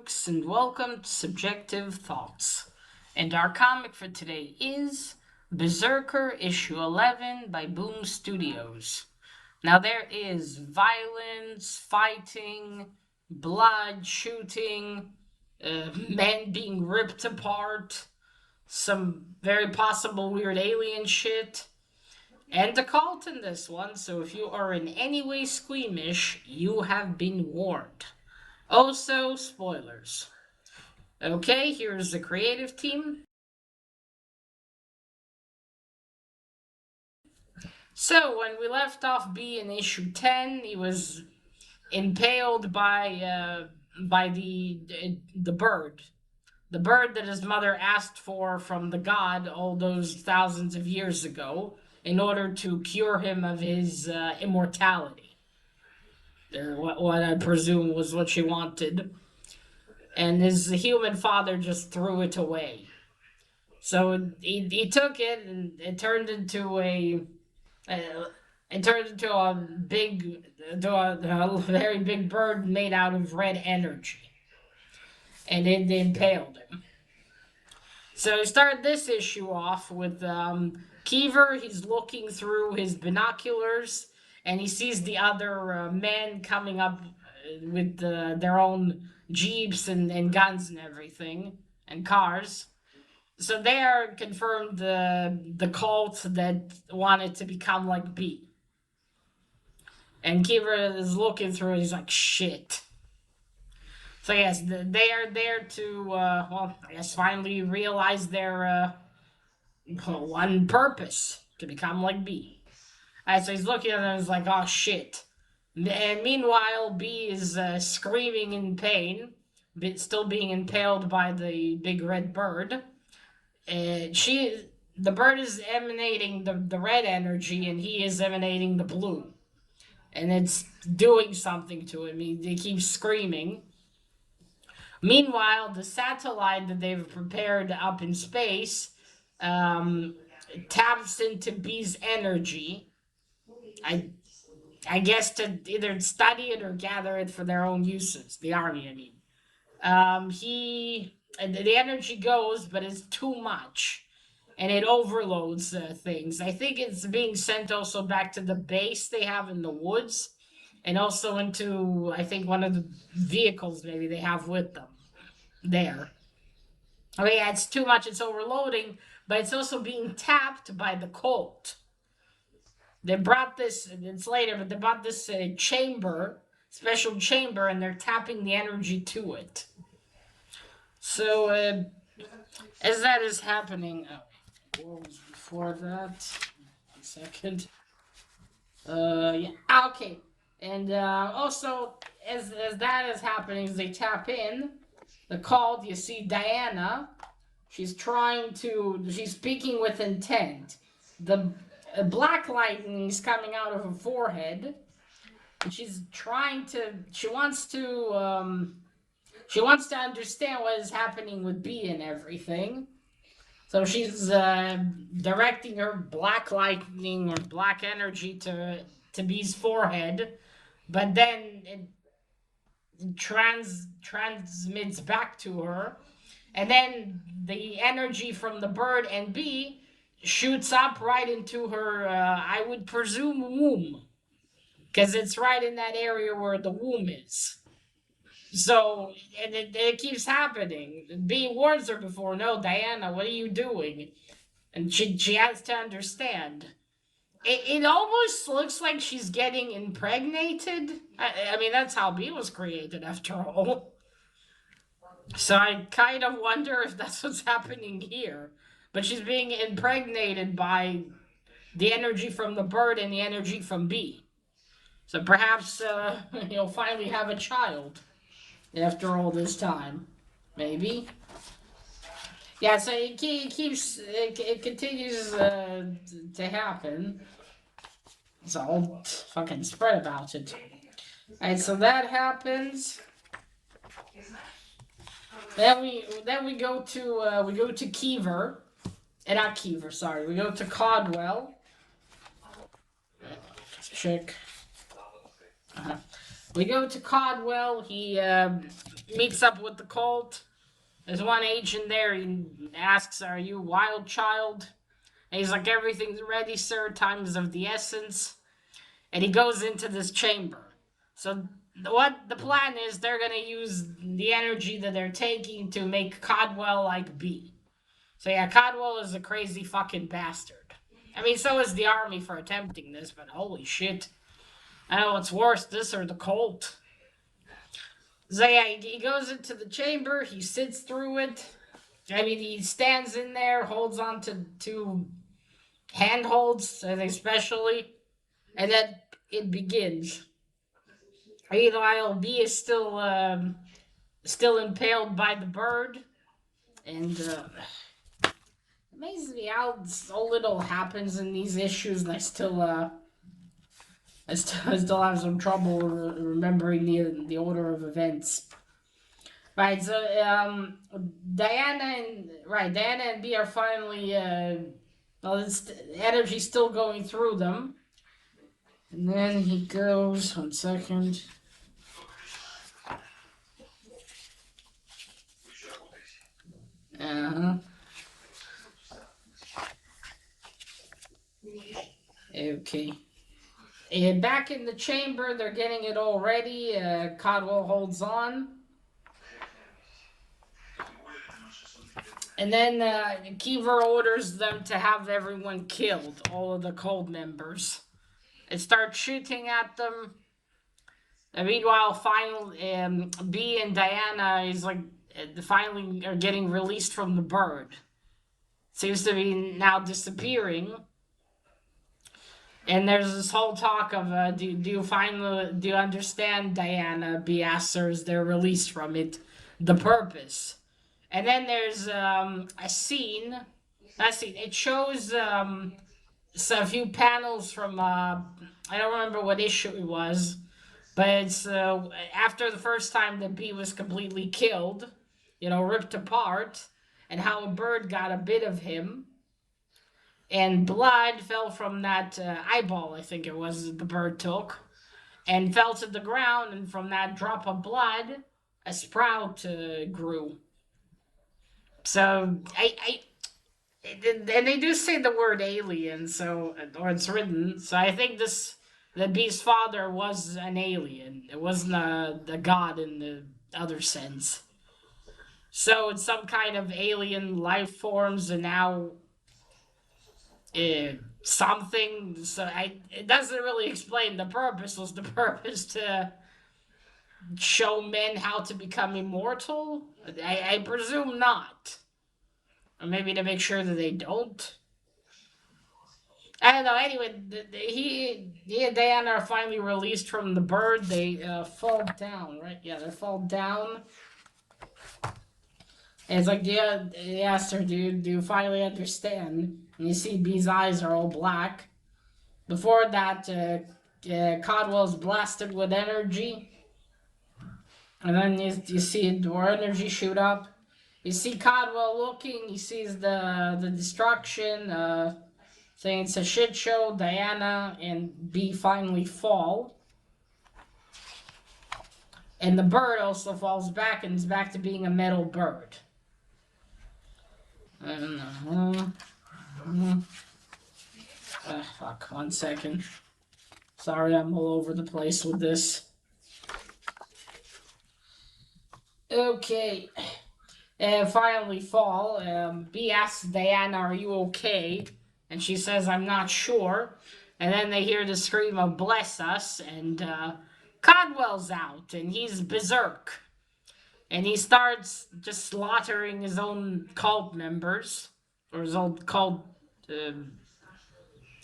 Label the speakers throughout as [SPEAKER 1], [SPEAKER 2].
[SPEAKER 1] folks, and welcome to Subjective Thoughts. And our comic for today is BRZRKR issue 11 by Boom Studios. Now, there is violence, fighting, blood, shooting, men being ripped apart, some very possible weird alien shit, and a cult in this one, so if you are in any way squeamish, you have been warned. Also, spoilers. Okay, here's the creative team. So, when we left off B in issue 10, he was impaled by the bird. The bird that his mother asked for from the god all those thousands of years ago in order to cure him of his immortality. What I presume was what she wanted. And his human father just threw it away. So he took it, and it turned into a very big bird made out of red energy, and it impaled him. So he started this issue off with Kiever. He's looking through his binoculars, and he sees the other men coming up with their own jeeps and guns and everything, and cars. So they are confirmed the cult that wanted to become like B. And Kiever is looking through it, he's like, shit. So yes, they are there to, I guess finally realize their one purpose, to become like B. So he's looking at them and he's like, oh shit. And meanwhile, B is screaming in pain, but still being impaled by the big red bird. The bird is emanating the red energy, and he is emanating the blue. And it's doing something to him. He keeps screaming. Meanwhile, the satellite that they've prepared up in space taps into B's energy. I guess to either study it or gather it for their own uses. The army, I mean. The energy goes, but it's too much, and it overloads things. I think it's being sent also back to the base they have in the woods, and also into, I think, one of the vehicles maybe they have with them there. I mean, yeah, it's too much, it's overloading, but it's also being tapped by the cult. They brought this, it's later, but they brought this special chamber, and they're tapping the energy to it. So, as that is happening, what was before that? 1 second. Yeah, okay. And also, as that is happening, as they tap in the call, you see Diana. She's speaking with intent. The black lightning is coming out of her forehead, and she wants to understand what is happening with B and everything. So she's directing her black lightning or black energy to B's forehead, but then it transmits back to her, and then the energy from the bird and B shoots up right into her, I would presume, womb, because it's right in that area where the womb is. So, and it keeps happening. B warns her before, no, Diana, what are you doing? And she has to understand. It almost looks like she's getting impregnated. I mean, that's how B was created, after all. So I kind of wonder if that's what's happening here. But she's being impregnated by the energy from the bird and the energy from B. So perhaps you'll finally have a child after all this time. Maybe. Yeah, so it continues to happen. So I'll fucking spread about it. Alright, so that happens. Then we go to Kiever. Not Kiever, sorry. We go to Codwell. Check. We go to Codwell. meets up with the cult. There's one agent there. He asks, "Are you a wild child?" And he's like, "Everything's ready, sir. Time is of the essence." And he goes into this chamber. So what the plan is, they're gonna use the energy that they're taking to make Codwell like B. So yeah, Codwell is a crazy fucking bastard. I mean, so is the army for attempting this, but holy shit. I don't know what's worse, this or the cult. So yeah, he goes into the chamber, he sits through it. I mean, he stands in there, holds on to two handholds, I think especially, and then it begins. Meanwhile, B is still impaled by the bird, and amazes me how so little happens in these issues, and I still have some trouble remembering the order of events. Right, so Diana and B are finally well, it's energy still going through them, and then he goes 1 second. Uh huh. Okay. And back in the chamber, they're getting it all ready. Codwell holds on. And then Kiever orders them to have everyone killed, all of the cold members. And starts shooting at them. And meanwhile, finally, B and Diana is like finally are getting released from the bird. Seems to be now disappearing. And there's this whole talk of do you understand, Diana? B asks her as they're released from it, the purpose. And then there's a scene. It shows a few panels from I don't remember what issue it was, but it's after the first time that B was completely killed, ripped apart, and how a bird got a bit of him, and blood fell from that eyeball, I think it was, the bird took, and fell to the ground, and from that drop of blood, a sprout grew. So and they do say the word alien, so, or it's written. So I think the beast's father was an alien. It wasn't a god in the other sense. So it's some kind of alien life forms, and now something. So it doesn't really explain the purpose. Was the purpose to show men how to become immortal? I presume not. Or maybe to make sure that they don't. I don't know. Anyway, he and Diana are finally released from the bird. They fall down, right? Yeah, they fall down. And it's like, yeah, he asked her, do you finally understand? And you see B's eyes are all black. Before that, Codwell's blasted with energy. And then you see more energy shoot up. You see Codwell looking. He sees the destruction. Saying it's a shit show. Diana and B finally fall. And the bird also falls back and is back to being a metal bird. Fuck, 1 second. Sorry, I'm all over the place with this. Okay. Finally fall. B asks Diana, "Are you okay?" And she says, "I'm not sure." And then they hear the scream of "Bless us," and Codwell's out, and he's berserk. And he starts just slaughtering his own cult members, or his own cult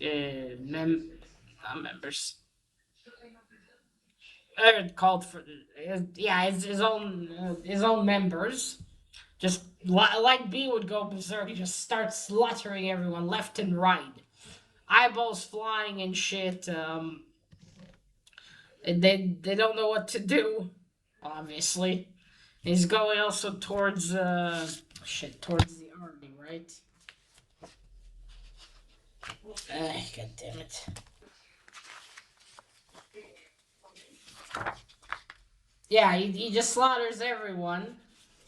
[SPEAKER 1] not members. Called for yeah, his own members. Just like B would go berserk, he just starts slaughtering everyone left and right, eyeballs flying and shit. And they don't know what to do. Obviously, he's going also towards towards the army, right? God damn it. Yeah, he just slaughters everyone.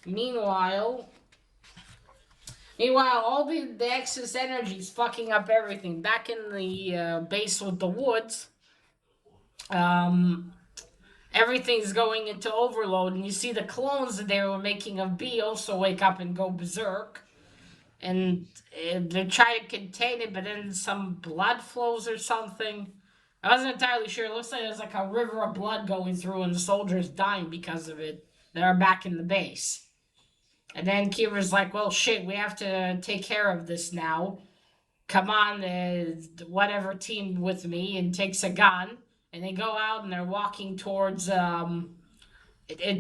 [SPEAKER 1] Meanwhile, Meanwhile, all the excess energy is fucking up everything. Back in the base with the woods, um, everything's going into overload, and you see the clones that they were making of B also wake up and go berserk, and they're trying to contain it, but then some blood flows or something. I wasn't entirely sure. It looks like there's like a river of blood going through, and the soldiers dying because of it that are back in the base. And then Kira's like, "Well, shit, we have to take care of this now. Come on, whatever team with me," and takes a gun, and they go out and they're walking towards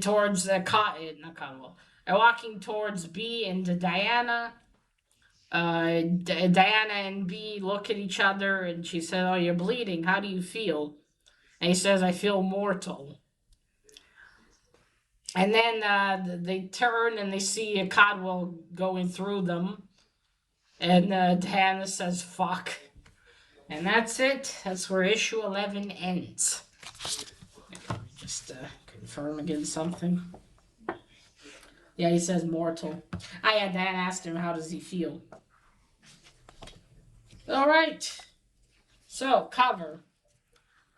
[SPEAKER 1] towards not Conwell. They're walking towards B and Diana. Diana and B look at each other, and she said, "Oh, you're bleeding. How do you feel?" And he says, "I feel mortal." And then they turn and they see a Codwell going through them, and Diana says, "Fuck." And that's it. That's where issue 11 ends. Just confirm again something. Yeah, he says mortal. Yeah, Dan asked him how does he feel. All right. So cover.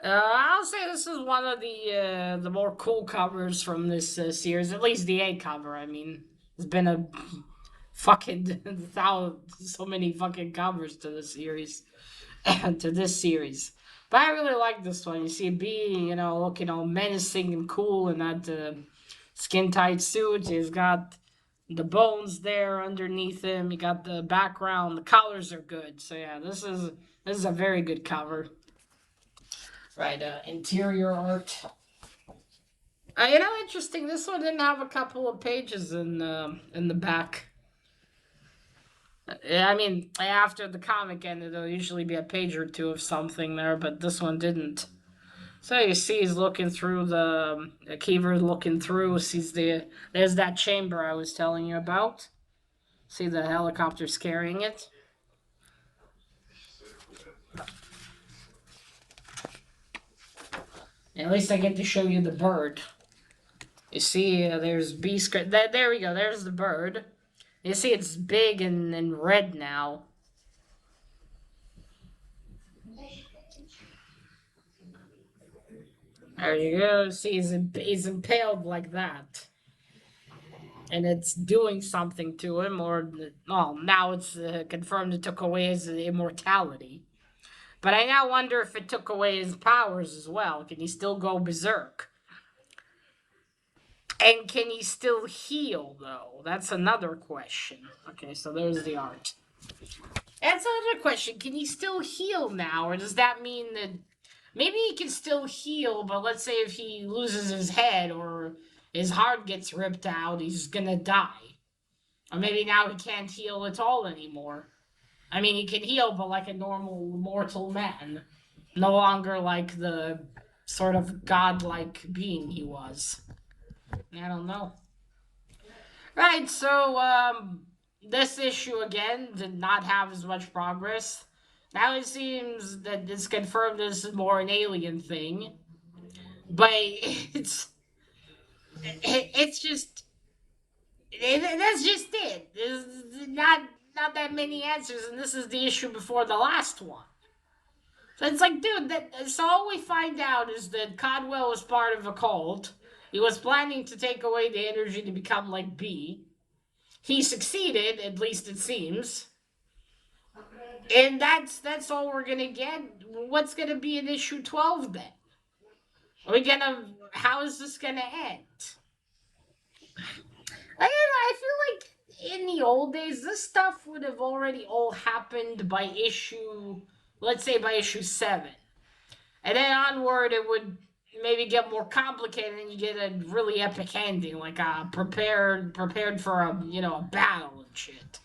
[SPEAKER 1] I'll say this is one of the more cool covers from this series. At least the A cover. I mean, there's been a fucking so many fucking covers to the series. To this series. But I really like this one. You see B, looking all menacing and cool in that skin tight suit. He's got the bones there underneath him. You got the background. The colors are good. So yeah, this is a very good cover. Right, interior art. Interesting. This one didn't have a couple of pages in the back. I mean, after the comic ended, there'll usually be a page or two of something there, but this one didn't. So you see, he's looking through the Kiever's looking through. Sees there's that chamber I was telling you about. See the helicopter's carrying it. At least I get to show you the bird. You see, there's B script. There we go. There's the bird. You see, it's big and red now. There you go. See, he's impaled like that. And it's doing something to him, or well, now it's confirmed it took away his immortality. But I now wonder if it took away his powers as well. Can he still go berserk? And can he still heal, though? That's another question. Okay, so there's the art. That's another question. Can he still heal now, or does that mean that maybe he can still heal, but let's say if he loses his head or his heart gets ripped out, he's gonna die. Or maybe now he can't heal at all anymore. I mean, he can heal, but like a normal mortal man. No longer like the sort of godlike being he was. I don't know. Right, so this issue again did not have as much progress. Now it seems that it's confirmed this is more an alien thing, but it's just that's just it. There's not that many answers, and this is the issue before the last one. So it's like, dude, so all we find out is that Codwell was part of a cult. He was planning to take away the energy to become like B. He succeeded, at least it seems. And that's all we're gonna get. What's gonna be in issue 12 then? Are we gonna how is this gonna end? I feel like in the old days this stuff would have already all happened by issue, let's say by issue 7. And then onward, it would maybe get more complicated, and you get a really epic ending, like prepared for a battle and shit.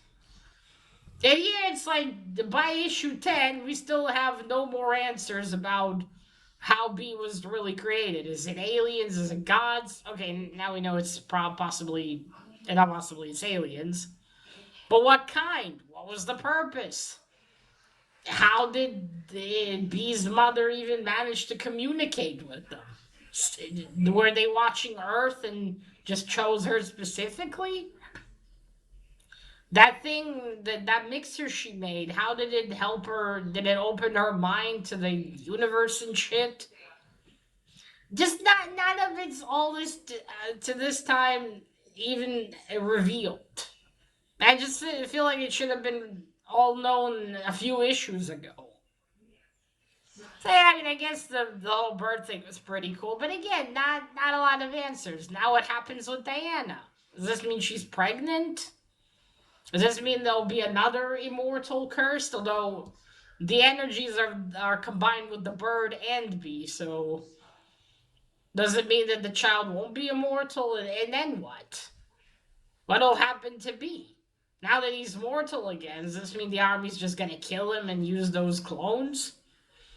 [SPEAKER 1] And yeah, it's like by issue 10, we still have no more answers about how B was really created. Is it aliens? Is it gods? Okay, now we know it's possibly, and not possibly, it's aliens. But what kind? What was the purpose? How did B's mother even manage to communicate with them? Were they watching Earth and just chose her specifically? That thing, that mixer she made, how did it help her? Did it open her mind to the universe and shit? Just not none of it's all this to this time even revealed. I just feel like it should have been all known a few issues ago. So yeah, I mean, I guess the whole bird thing was pretty cool, but again, not a lot of answers. Now, what happens with Diana? Does this mean she's pregnant? Does this mean there'll be another immortal cursed? Although the energies are combined with the bird and bee, so does it mean that the child won't be immortal? And then what? What'll happen to bee? Now that he's mortal again, does this mean the army's just gonna kill him and use those clones?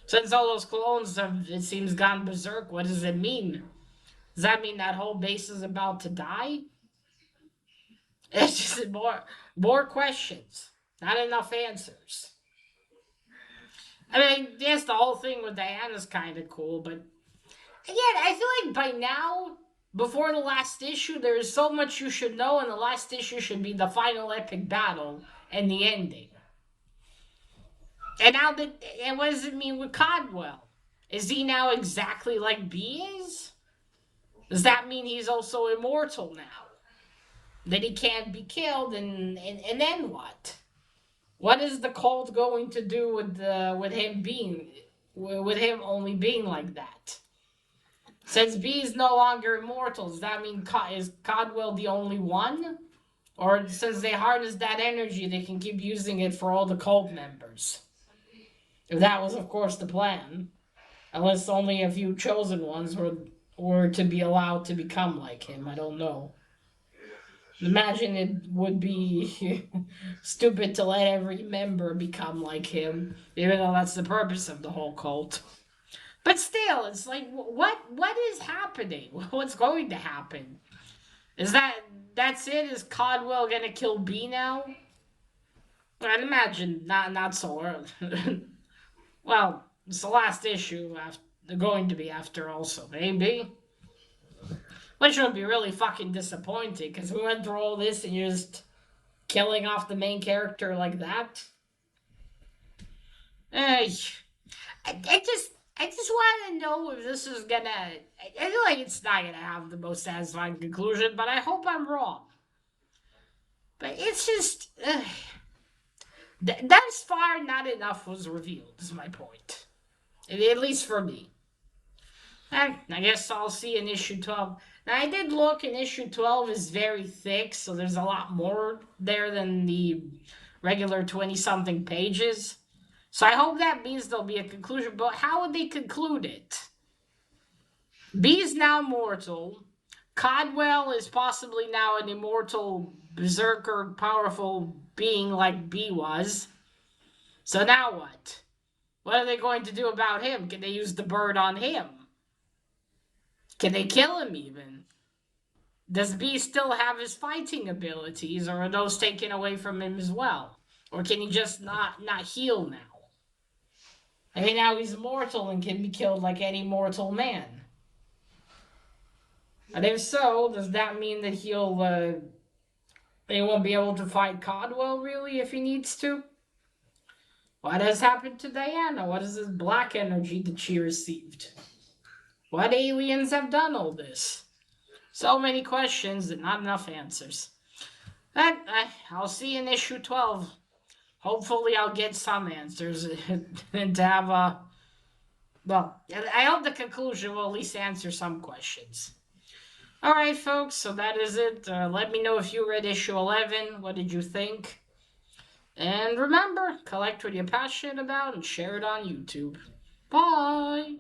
[SPEAKER 1] Since all those clones have, it seems, gone berserk, what does it mean? Does that mean that whole base is about to die? It's just more questions, not enough answers. I mean, yes, the whole thing with Diana's kind of cool, but again, I feel like by now, before the last issue, there is so much you should know, and the last issue should be the final epic battle and the ending. And now that, and what does it mean with Codwell? Is he now exactly like B is? Does that mean he's also immortal now? That he can't be killed, and then what? What is the cult going to do with him being, with him only being like that? Since B is no longer immortal, does that mean is Codwell the only one? Or since they harness that energy, they can keep using it for all the cult members? If that was, of course, the plan. Unless only a few chosen ones were to be allowed to become like him. I don't know. Imagine it would be stupid to let every member become like him, even though that's the purpose of the whole cult. But still, it's like, what is happening? What's going to happen? Is that's it? Is Codwell gonna kill B now? I'd imagine not so early. Well, it's the last issue they're going to be after also, maybe. Which would be really fucking disappointing, because we went through all this and you're just killing off the main character like that. Hey, I just want to know if this is gonna. I feel like it's not gonna have the most satisfying conclusion, but I hope I'm wrong. But it's just. Thus far, not enough was revealed, is my point. At least for me. And I guess I'll see in issue 12. Now, I did look, and issue 12 is very thick, so there's a lot more there than the regular 20-something pages. So I hope that means there'll be a conclusion, but how would they conclude it? B is now mortal. Codwell is possibly now an immortal berserker, powerful being like B was. So now what? What are they going to do about him? Can they use the bird on him? Can they kill him even? Does B still have his fighting abilities, or are those taken away from him as well? Or can he just not heal now? I mean, now he's mortal and can be killed like any mortal man. And if so, does that mean that he won't be able to fight Codwell, really, if he needs to? What has happened to Diana? What is this black energy that she received? What aliens have done all this? So many questions and not enough answers. But I'll see in issue 12. Hopefully I'll get some answers and to have a... Well, I hope the conclusion will at least answer some questions. Alright, folks, so that is it. Let me know if you read issue 11. What did you think? And remember, collect what you're passionate about and share it on YouTube. Bye!